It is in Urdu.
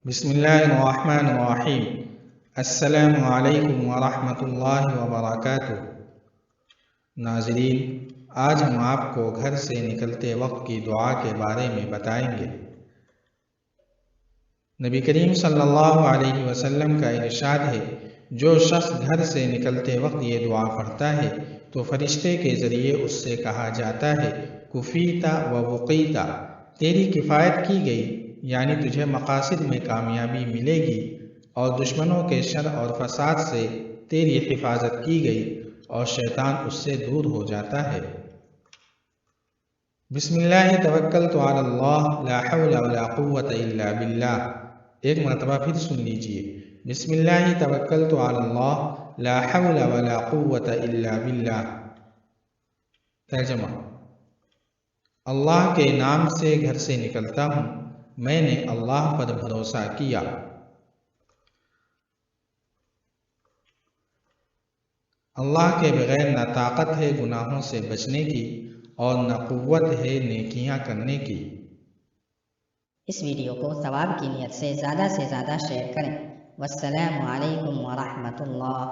بسم اللہ الرحمن الرحیم۔ السلام علیکم ورحمۃ اللہ وبرکاتہ۔ ناظرین، آج ہم آپ کو گھر سے نکلتے وقت کی دعا کے بارے میں بتائیں گے۔ نبی کریم صلی اللہ علیہ وسلم کا ارشاد ہے، جو شخص گھر سے نکلتے وقت یہ دعا پڑھتا ہے تو فرشتے کے ذریعے اس سے کہا جاتا ہے، کفیتا و وقیتا، تیری کفایت کی گئی، یعنی تجھے مقاصد میں کامیابی ملے گی، اور دشمنوں کے شر اور فساد سے تیری حفاظت کی گئی، اور شیطان اس سے دور ہو جاتا ہے۔ بسم اللہ توکلت علی اللہ لا حول ولا قوت الا باللہ۔ ایک مرتبہ پھر سن لیجئے، بسم اللہ توکلت علی اللہ لا حول ولا قوت الا باللہ۔ ترجمہ: اللہ کے نام سے گھر سے نکلتا ہوں، میں نے اللہ پر بھروسہ کیا۔ اللہ کے بغیر نہ طاقت ہے گناہوں سے بچنے کی اور نہ قوت ہے نیکیاں کرنے کی۔ اس ویڈیو کو ثواب کی نیت سے زیادہ شیئر کریں۔ والسلام علیکم ورحمۃ اللہ۔